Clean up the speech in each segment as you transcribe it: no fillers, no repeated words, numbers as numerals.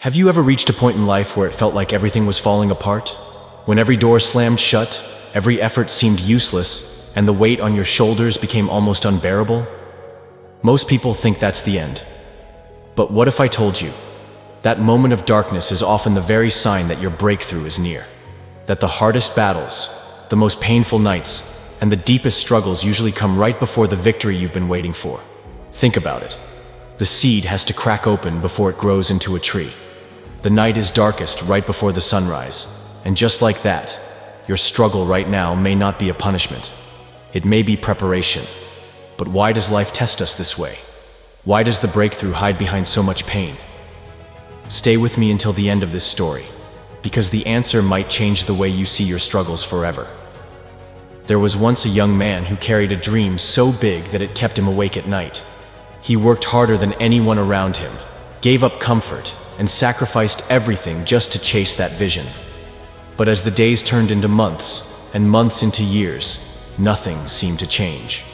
Have you ever reached a point in life where it felt like everything was falling apart? When every door slammed shut, every effort seemed useless, and the weight on your shoulders became almost unbearable? Most people think that's the end. But what if I told you that moment of darkness is often the very sign that your breakthrough is near? That the hardest battles, the most painful nights, and the deepest struggles usually come right before the victory you've been waiting for. Think about it. The seed has to crack open before it grows into a tree. The night is darkest right before the sunrise. And just like that, your struggle right now may not be a punishment. It may be preparation. But why does life test us this way? Why does the breakthrough hide behind so much pain? Stay with me until the end of this story, because the answer might change the way you see your struggles forever. There was once a young man who carried a dream so big that it kept him awake at night. He worked harder than anyone around him, gave up comfort, and sacrificed everything just to chase that vision. But as the days turned into months, and months into years, nothing seemed to change.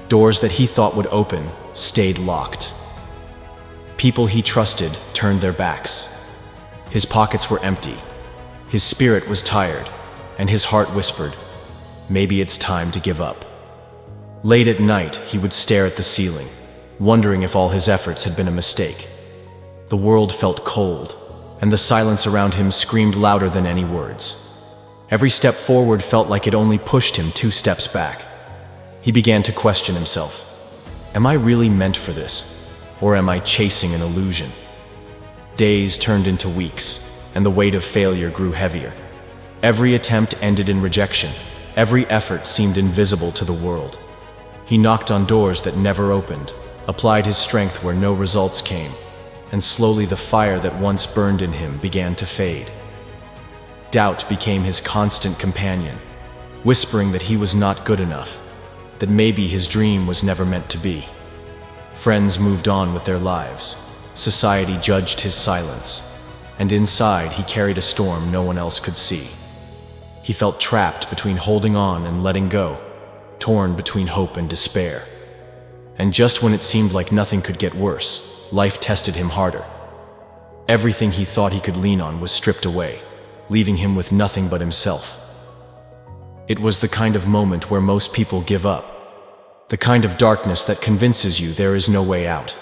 Doors that he thought would open stayed locked. People he trusted turned their backs. His pockets were empty, his spirit was tired, and his heart whispered, maybe it's time to give up. Late at night, he would stare at the ceiling, wondering if all his efforts had been a mistake. The world felt cold, and the silence around him screamed louder than any words. Every step forward felt like it only pushed him 2 steps back. He began to question himself. Am I really meant for this? Or am I chasing an illusion? Days turned into weeks, and the weight of failure grew heavier. Every attempt ended in rejection. Every effort seemed invisible to the world. He knocked on doors that never opened, applied his strength where no results came, and slowly the fire that once burned in him began to fade. Doubt became his constant companion, whispering that he was not good enough, that maybe his dream was never meant to be. Friends moved on with their lives. Society judged his silence, and inside he carried a storm no one else could see. He felt trapped between holding on and letting go, torn between hope and despair. And just when it seemed like nothing could get worse, life tested him harder. Everything he thought he could lean on was stripped away, leaving him with nothing but himself. It was the kind of moment where most people give up, the kind of darkness that convinces you there is no way out.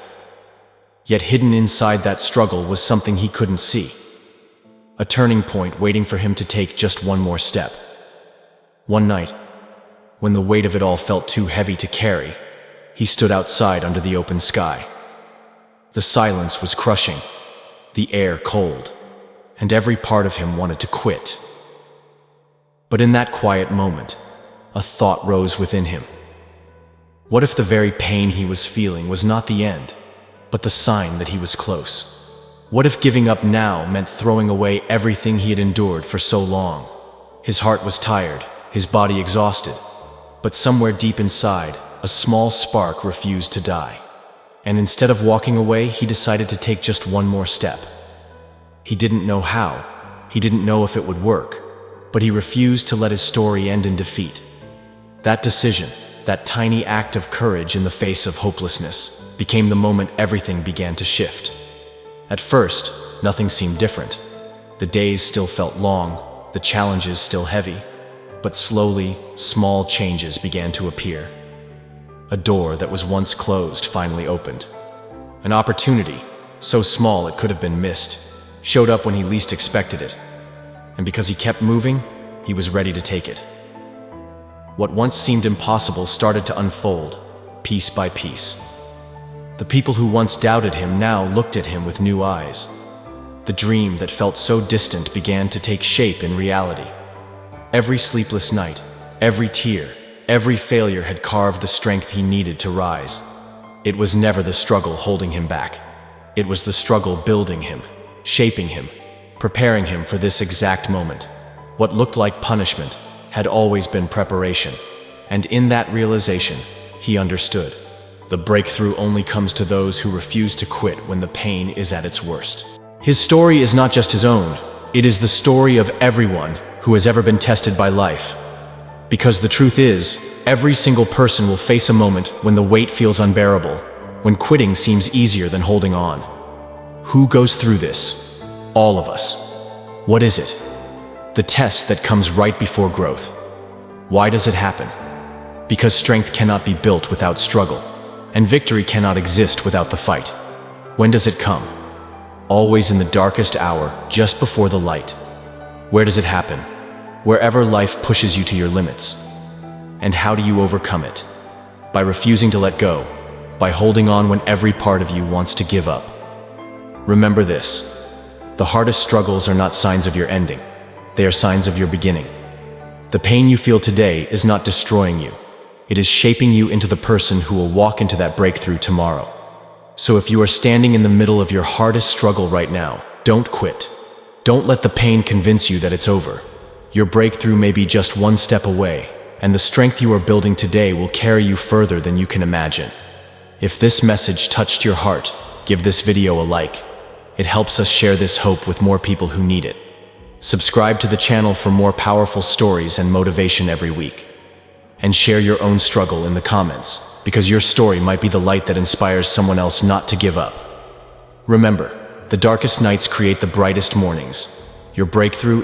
Yet hidden inside that struggle was something he couldn't see, a turning point waiting for him to take just one more step. One night, when the weight of it all felt too heavy to carry, he stood outside under the open sky. The silence was crushing, the air cold, and every part of him wanted to quit. But in that quiet moment, a thought rose within him. What if the very pain he was feeling was not the end, but the sign that he was close? What if giving up now meant throwing away everything he had endured for so long? His heart was tired, his body exhausted, but somewhere deep inside, a small spark refused to die. And instead of walking away, he decided to take just one more step. He didn't know how, he didn't know if it would work, but he refused to let his story end in defeat. That decision, that tiny act of courage in the face of hopelessness, became the moment everything began to shift. At first, nothing seemed different. The days still felt long, the challenges still heavy, but slowly, small changes began to appear. A door that was once closed finally opened. An opportunity, so small it could have been missed, showed up when he least expected it. And because he kept moving, he was ready to take it. What once seemed impossible started to unfold, piece by piece. The people who once doubted him now looked at him with new eyes. The dream that felt so distant began to take shape in reality. Every sleepless night, every tear, every failure had carved the strength he needed to rise. It was never the struggle holding him back. It was the struggle building him, shaping him, preparing him for this exact moment. What looked like punishment had always been preparation, and in that realization, he understood. The breakthrough only comes to those who refuse to quit when the pain is at its worst. His story is not just his own, it is the story of everyone who has ever been tested by life. Because the truth is, every single person will face a moment when the weight feels unbearable, when quitting seems easier than holding on. Who goes through this? All of us. What is it? The test that comes right before growth. Why does it happen? Because strength cannot be built without struggle, and victory cannot exist without the fight. When does it come? Always in the darkest hour, just before the light. Where does it happen? Wherever life pushes you to your limits. And how do you overcome it? By refusing to let go, by holding on when every part of you wants to give up. Remember this: the hardest struggles are not signs of your ending, they are signs of your beginning. The pain you feel today is not destroying you, it is shaping you into the person who will walk into that breakthrough tomorrow. So if you are standing in the middle of your hardest struggle right now, don't quit. Don't let the pain convince you that it's over. Your breakthrough may be just one step away, and the strength you are building today will carry you further than you can imagine. If this message touched your heart, give this video a like. It helps us share this hope with more people who need it. Subscribe to the channel for more powerful stories and motivation every week. And share your own struggle in the comments, because your story might be the light that inspires someone else not to give up. Remember, the darkest nights create the brightest mornings. Your breakthrough is